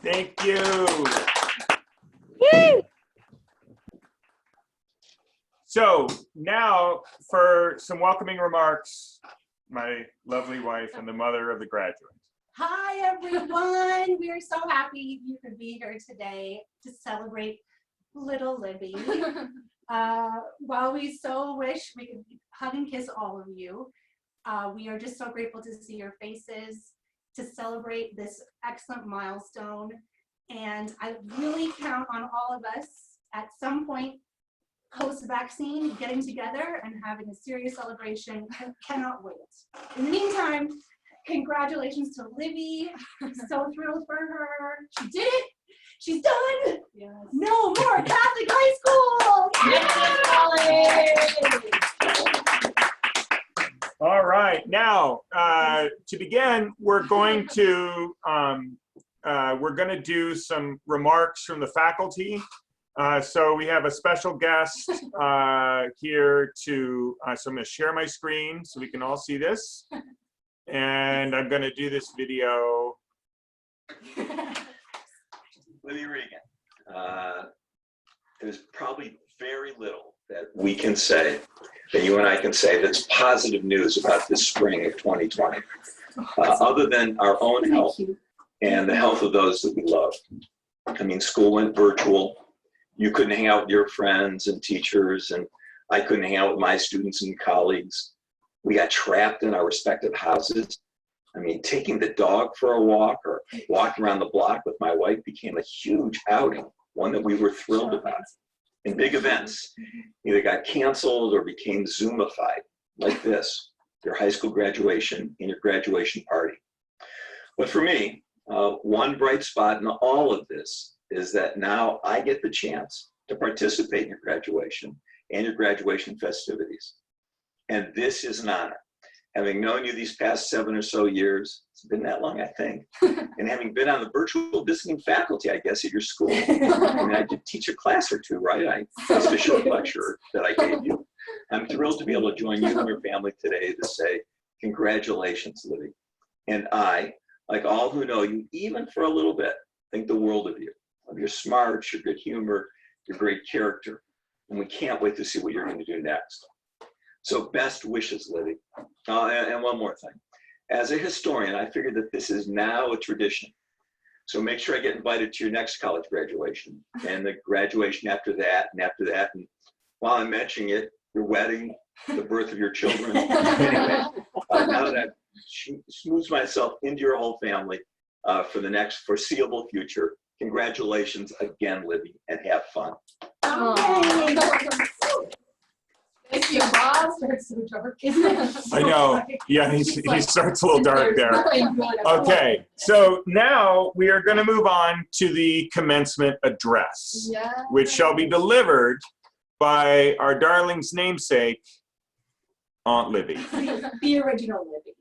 Thank you. So now for some welcoming remarks, my lovely wife and the mother of the graduates. Hi, everyone. We are so happy you could be here today to celebrate little Libby. While we so wish we could hug and kiss all of you, we are just so grateful to see your faces, to celebrate this excellent milestone. And I really count on all of us at some point post-vaccine getting together and having a serious celebration. I cannot wait. In the meantime, congratulations to Libby. So thrilled for her. She did it. She's done. Yes. No more Catholic high school. Yay! All right. Now, to begin, we're going to do some remarks from the faculty. So we have a special guest here to, so I'm going to share my screen so we can all see this. And I'm going to do this video. LIbby Regan. There's probably very little that we can say, that you and I can say, that's positive news about this spring of 2020, other than our own health and the health of those that we love. I mean, school went virtual. You couldn't hang out with your friends and teachers, and I couldn't hang out with my students and colleagues. We got trapped in our respective houses. I mean, taking the dog for a walk or walking around the block with my wife became a huge outing, one that we were thrilled about. And big events either got canceled or became Zoomified, like this, your high school graduation and your graduation party. But for me, one bright spot in all of this is that now I get the chance to participate in your graduation and your graduation festivities. And this is an honor. Having known you these past 7 or so years, it's been that long, I think, and having been on the virtual visiting faculty, I guess, at your school. I mean, I did teach a class or two, right? I just a short lecture that I gave you. I'm thrilled to be able to join you and your family today to say, congratulations, Libby. And I, like all who know you, even for a little bit, think the world of you, of your smarts, your good humor, your great character. And we can't wait to see what you're going to do next. So best wishes, Libby. And one more thing. As a historian, I figured that this is now a tradition. So make sure I get invited to your next college graduation and the graduation after that and after that. And while I'm mentioning it, your wedding, the birth of your children. Anyway, now that I've smoothed myself into your whole family for the next foreseeable future, congratulations again, Libby, and have fun. Thank you, Bob. Starts so dark, isn't it? I know. Yeah, he starts a little dark there. Okay, so now we are going to move on to the commencement address, which shall be delivered by our darling's namesake, Aunt Libby. The original Libby.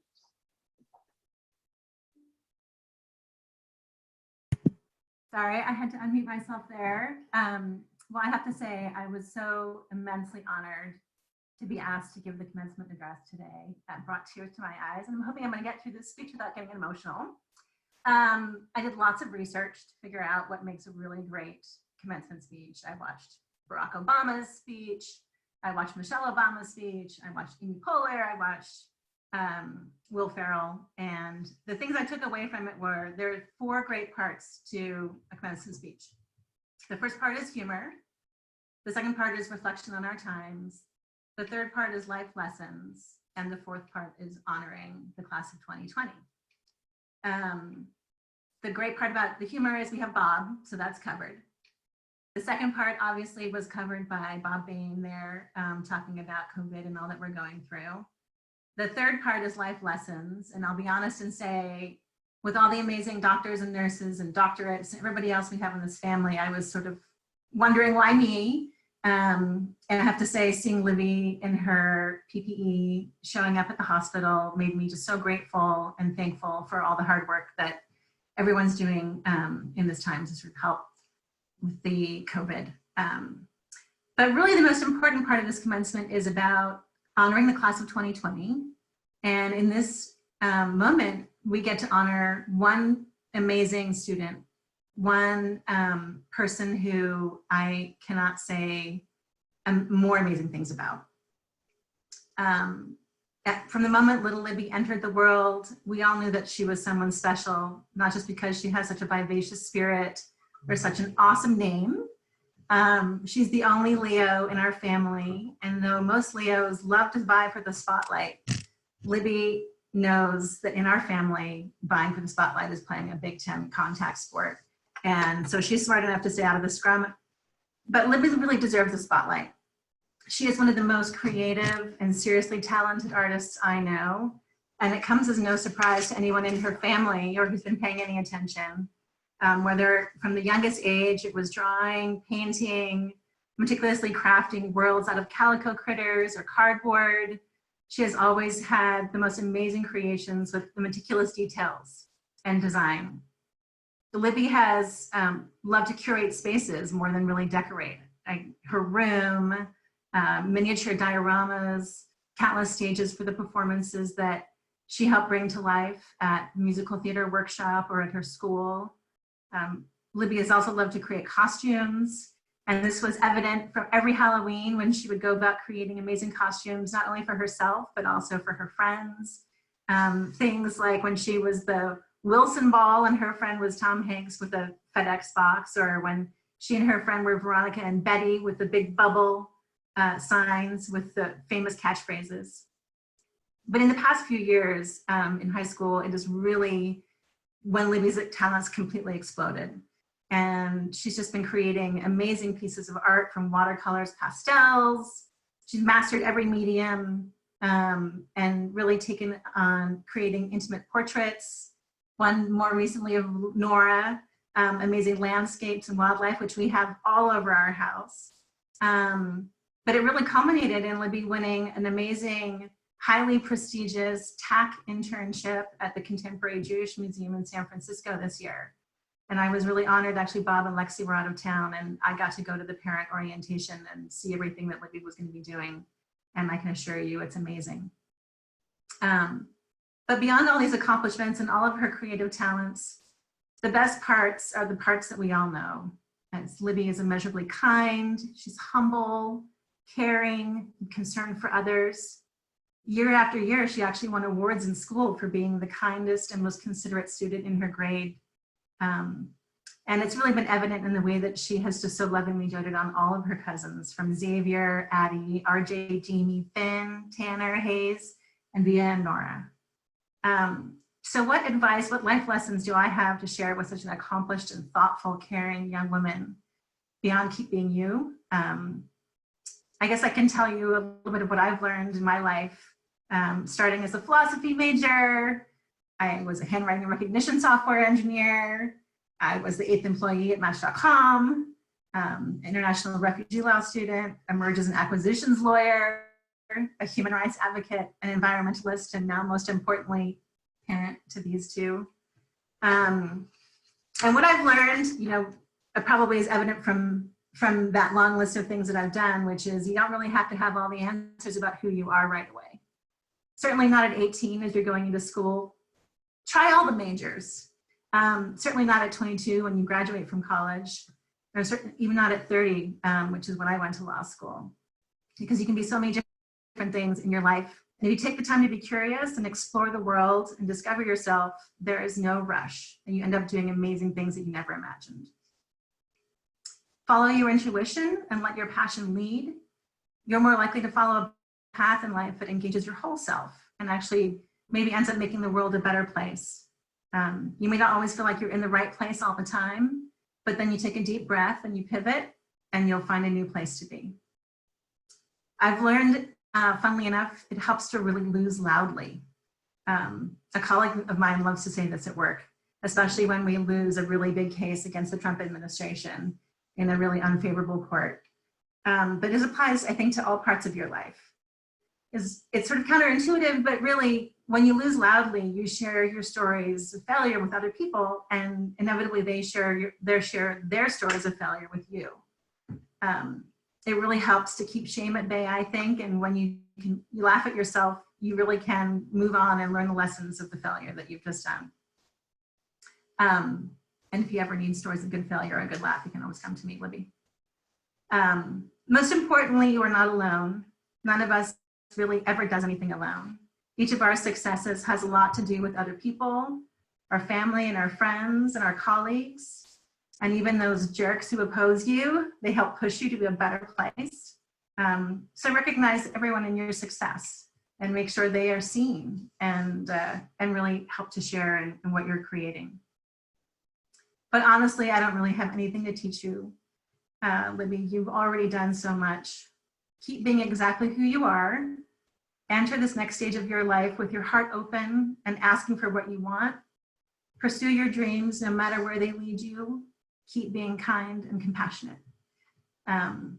Sorry, I had to unmute myself there. Well, I have to say, I was so immensely honored to be asked to give the commencement address today. That brought tears to my eyes, and I'm hoping I'm going to get through this speech without getting emotional. I did lots of research to figure out what makes a really great commencement speech. I watched Barack Obama's speech. I watched Michelle Obama's speech. I watched Amy Poehler. I watched Will Ferrell. And the things I took away from it were there are 4 great parts to a commencement speech. The first part is humor. The second part is reflection on our times. The third part is life lessons. And the fourth part is honoring the class of 2020. the great part about the humor is we have Bob, so that's covered. The second part obviously was covered by Bob Bain there, talking about COVID and all that we're going through. The third part is life lessons. And I'll be honest and say, with all the amazing doctors and nurses and doctorates and everybody else we have in this family, I was sort of wondering why me. And I have to say, seeing Libby in her PPE showing up at the hospital made me just so grateful and thankful for all the hard work that everyone's doing in this time to sort of help with the COVID. But really the most important part of this commencement is about honoring the class of 2020. And in this moment, we get to honor one amazing student, one person who I cannot say more amazing things about. From the moment little Libby entered the world, we all knew that she was someone special, not just because she has such a vivacious spirit or such an awesome name. She's the only Leo in our family, and though most Leos love to vie for the spotlight, Libby knows that in our family, vying for the spotlight is playing a Big Ten contact sport. And so she's smart enough to stay out of the scrum, but Libby really deserves the spotlight. She is one of the most creative and seriously talented artists I know, and it comes as no surprise to anyone in her family or who's been paying any attention. Whether from the youngest age, it was drawing, painting, meticulously crafting worlds out of calico critters or cardboard. She has always had the most amazing creations with the meticulous details and design. Libby has loved to curate spaces more than really decorate. Her room, miniature dioramas, countless stages for the performances that she helped bring to life at musical theater workshop or at her school. Libby has also loved to create costumes, and this was evident from every Halloween when she would go about creating amazing costumes, not only for herself, but also for her friends. Things like when she was the Wilson Ball and her friend was Tom Hanks with a FedEx box, or when she and her friend were Veronica and Betty with the big bubble signs with the famous catchphrases. But in the past few years in high school, it is really when Libby's talents completely exploded. And she's just been creating amazing pieces of art from watercolors, pastels. She's mastered every medium and really taken on creating intimate portraits. One more recently of Nora, amazing landscapes and wildlife, which we have all over our house. But it really culminated in Libby winning an amazing, highly prestigious TAC internship at the Contemporary Jewish Museum in San Francisco this year. And I was really honored. Actually, Bob and Lexi were out of town, and I got to go to the parent orientation and see everything that Libby was going to be doing. And I can assure you it's amazing. But beyond all these accomplishments and all of her creative talents, the best parts are the parts that we all know. As Libby is immeasurably kind, she's humble, caring, and concerned for others. Year after year, she actually won awards in school for being the kindest and most considerate student in her grade. And it's really been evident in the way that she has just so lovingly doted on all of her cousins, from Xavier, Addie, RJ, Jamie, Finn, Tanner, Hayes, and Via and Nora. So what advice, what life lessons do I have to share with such an accomplished and thoughtful, caring young woman beyond keep being you? I guess I can tell you a little bit of what I've learned in my life. Starting as a philosophy major, I was a handwriting and recognition software engineer. I was the 8th employee at Match.com, international refugee law student, a mergers and acquisitions lawyer, a human rights advocate, an environmentalist, and now most importantly, parent to these two. And what I've learned, probably is evident from that long list of things that I've done, which is you don't really have to have all the answers about who you are right away. Certainly not at 18 as you're going into school. Try all the majors. Certainly not at 22 when you graduate from college, or even not at 30, which is when I went to law school. Because you can be so many different things in your life. And if you take the time to be curious and explore the world and discover yourself, there is no rush. And you end up doing amazing things that you never imagined. Follow your intuition and let your passion lead. You're more likely to follow a path in life that engages your whole self and actually maybe ends up making the world a better place. You may not always feel like you're in the right place all the time, but then you take a deep breath and you pivot and you'll find a new place to be. I've learned, funnily enough, it helps to really lose loudly. A colleague of mine loves to say this at work, especially when we lose a really big case against the Trump administration in a really unfavorable court. But it applies, I think, to all parts of your life. It's sort of counterintuitive, but really, when you lose loudly, you share your stories of failure with other people, and inevitably they share their stories of failure with you. It really helps to keep shame at bay, I think, and when you laugh at yourself, you really can move on and learn the lessons of the failure that you've just done. And if you ever need stories of good failure or a good laugh, you can always come to me, Libby. Most importantly, you are not alone. None of us really ever does anything alone. Each of our successes has a lot to do with other people, our family and our friends and our colleagues, and even those jerks who oppose you. They help push you to a better place. So recognize everyone in your success and make sure they are seen and really help to share in what you're creating. But honestly, I don't really have anything to teach you, Libby. You've already done so much. Keep being exactly who you are. Enter this next stage of your life with your heart open and asking for what you want. Pursue your dreams no matter where they lead you. Keep being kind and compassionate. And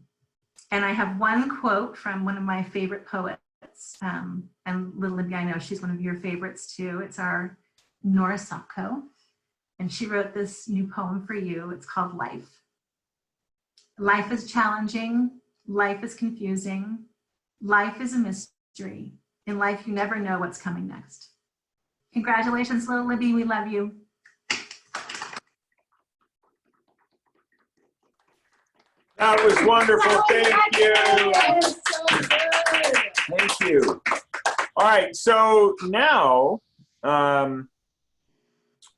I have one quote from one of my favorite poets. And little Libby, I know she's one of your favorites too. It's our Nora Sopko. And she wrote this new poem for you. It's called Life. Life is challenging. Life is confusing. Life is a mystery. In life, you never know what's coming next. Congratulations, little Libby. We love you. That was wonderful. Thank you. That is so good. Thank you. All right. So now,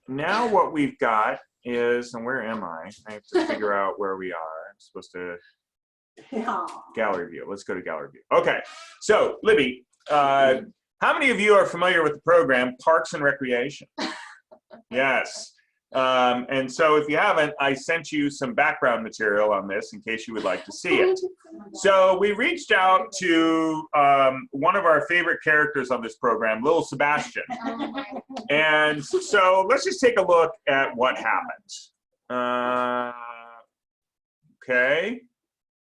now what we've got is, and where am I? I have to figure out where we are. I'm supposed to gallery view. Let's go to gallery view. Okay. So Libby, how many of you are familiar with the program Parks and Recreation? Yes. And so if you haven't, I sent you some background material on this in case you would like to see it. So we reached out to one of our favorite characters on this program, Little Sebastian. And so let's just take a look at what happened. Okay.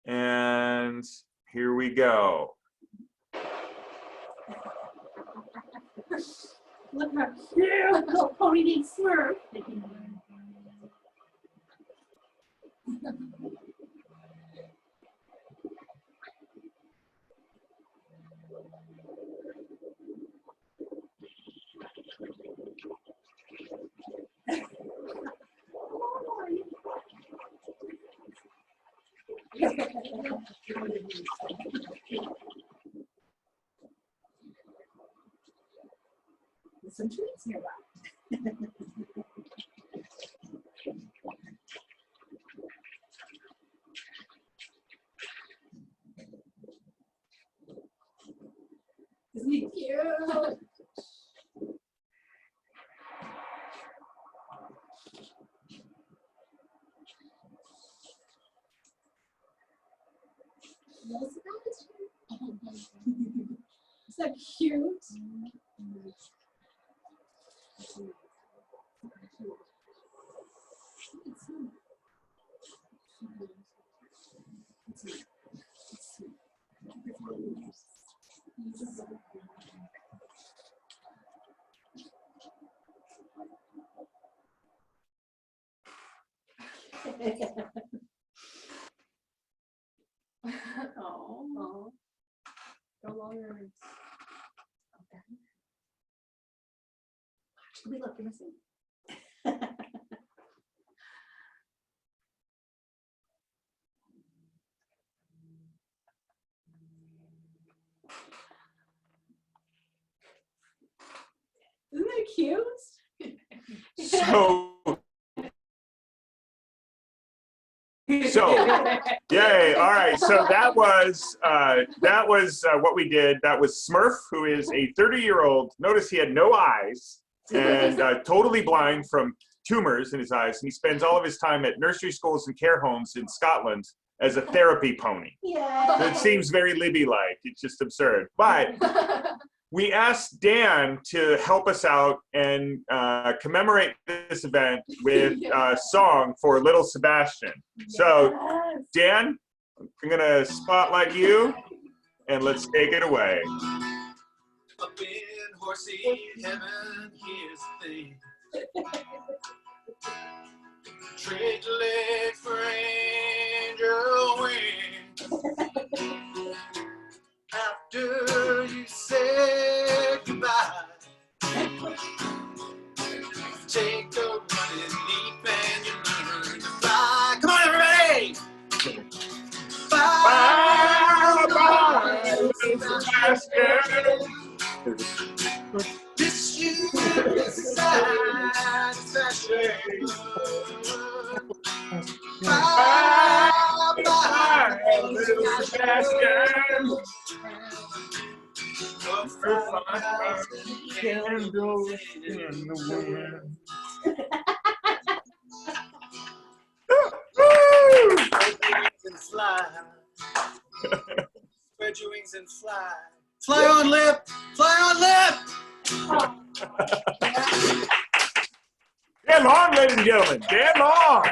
And here we go. Look how cute little pony named Smurf. Some treats nearby. Isn't he cute? Is that cute? Oh, go longer. Okay. Actually, look, you're missing. Isn't that cute? So yay. All right. So that was what we did. That was Smurf, who is a 30-year-old. Notice he had no eyes. and totally blind from tumors in his eyes. And he spends all of his time at nursery schools and care homes in Scotland as a therapy pony. Yeah. It seems very Libby-like. It's just absurd. But we asked Dan to help us out and commemorate this event with a song for little Sebastian. So, Dan, I'm gonna spotlight you, and let's take it away. Up in horsey heaven, here's the thing. Trade your leg for angel wings. After you say goodbye, take a running leap and you learn to fly. Come on, everybody! Bye, bye, little Sebastian. Miss you satisfaction. Bye, bye, little Sebastian. Candles in the wind. And fly. Spread your wings and fly. Fly on lip, fly on lip. Dan Long, ladies and gentlemen, Dan Long.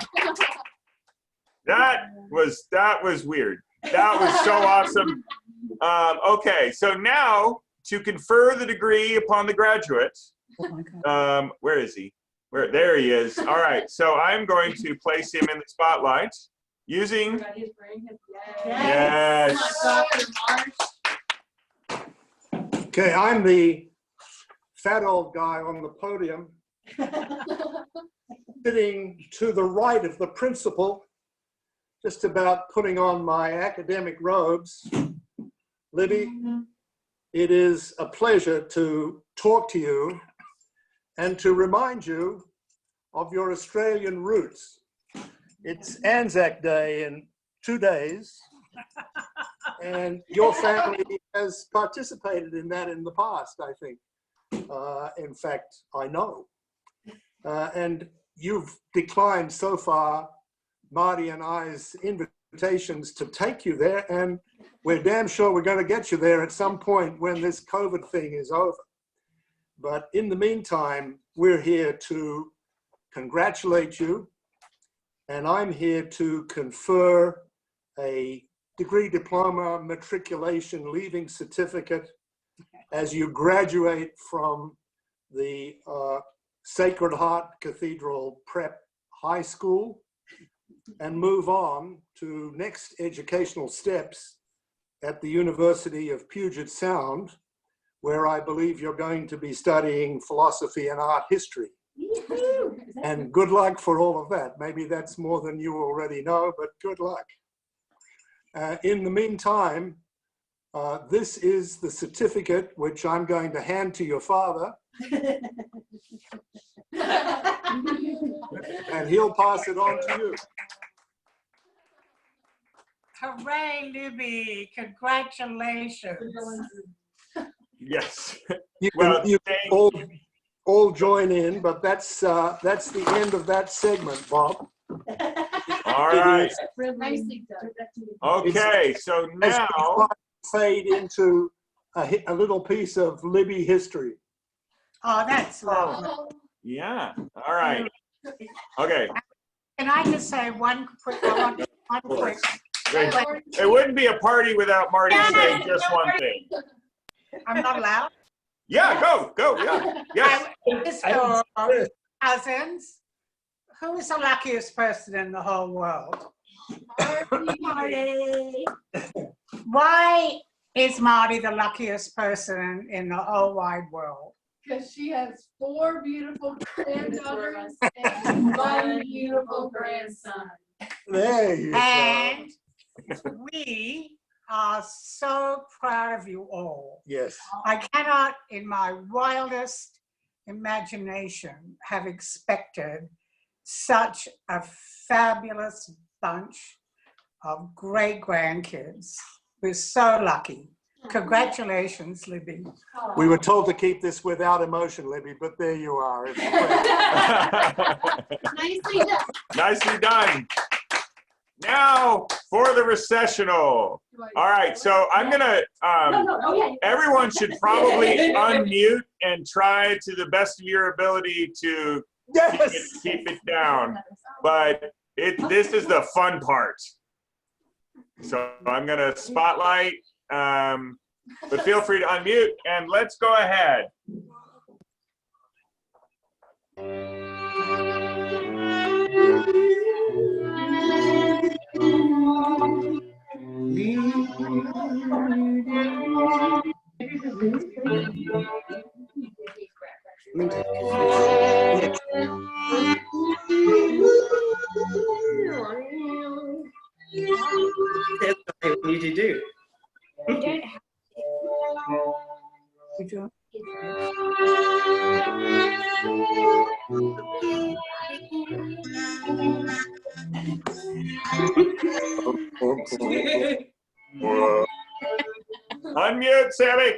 That was weird. That was so awesome. Okay, so now to confer the degree upon the graduates. Where is he? There he is. All right, so I'm going to place him in the spotlight using. Yes. Okay, I'm the fat old guy on the podium, sitting to the right of the principal, just about putting on my academic robes. Libby, it is a pleasure to talk to you and to remind you of your Australian roots. It's Anzac Day in 2 days, and your family has participated in that in the past, I think. In fact, I know. And you've declined so far Marty and I's invitations to take you there, and we're damn sure we're going to get you there at some point when this COVID thing is over. But in the meantime, we're here to congratulate you, and I'm here to confer a degree, diploma, matriculation, leaving certificate as you graduate from the Sacred Heart Cathedral Prep High School and move on to next educational steps at the University of Puget Sound, where I believe you're going to be studying philosophy and art history. And good luck for all of that. Maybe that's more than you already know, but good luck. In the meantime, this is the certificate which I'm going to hand to your father. And he'll pass it on to you. Hooray, Libby! Congratulations. Yes. You Well, can all join in, but that's the end of that segment, Bob. All right. Nicely done. Okay, so now. Fade into a little piece of Libby history. Oh, that's lovely. Yeah. All right. Okay. Can I just say one quick? It wouldn't be a party without Marty saying just one thing. I'm not allowed. Yeah, go. Yeah. Yes. Mr. Cousins, who is the luckiest person in the whole world? Marty. Why is Marty the luckiest person in the whole wide world? Because she has 4 beautiful granddaughters and 1 beautiful grandson. There you go. And we are so proud of you all. Yes. I cannot, in my wildest imagination, have expected such a fabulous bunch of great grandkids. We're so lucky. Congratulations, Libby. We were told to keep this without emotion, Libby, but there you are. It's great. Nicely done. Nicely done. Now for the recessional. All right, so I'm gonna, everyone should probably unmute and try to the best of your ability to keep it down. But this is the fun part. So I'm gonna spotlight, but feel free to unmute and let's go ahead. That's what I need to do. Unmute, Sammy.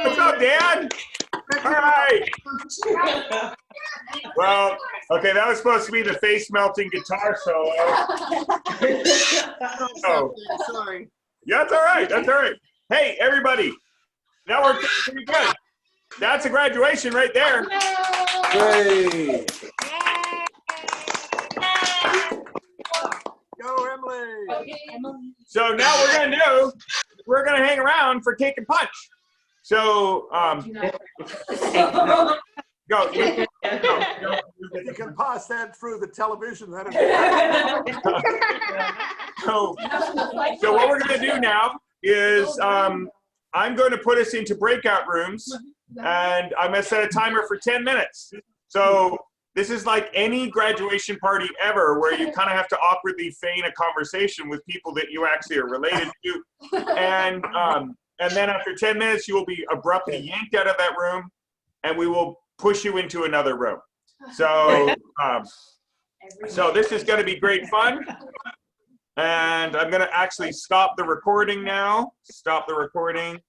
What's up, Dan? All right. Well, okay, that was supposed to be the face melting guitar solo. Oh, Sorry. yeah, that's all right. That's all right. Hey, everybody, that worked out pretty good. That's a graduation right there. Hey. Go, Emily. So now we're gonna hang around for cake and punch. So go. If you can pass that through the television, that'd be So what we're gonna do now is I'm going to put us into breakout rooms, and I'm gonna set a timer for 10 minutes. So this is like any graduation party ever, where you kind of have to awkwardly feign a conversation with people that you actually are related to, and then after 10 minutes, you will be abruptly yanked out of that room, and we will push you into another room. So so this is going to be great fun. And I'm going to actually stop the recording now. Stop the recording.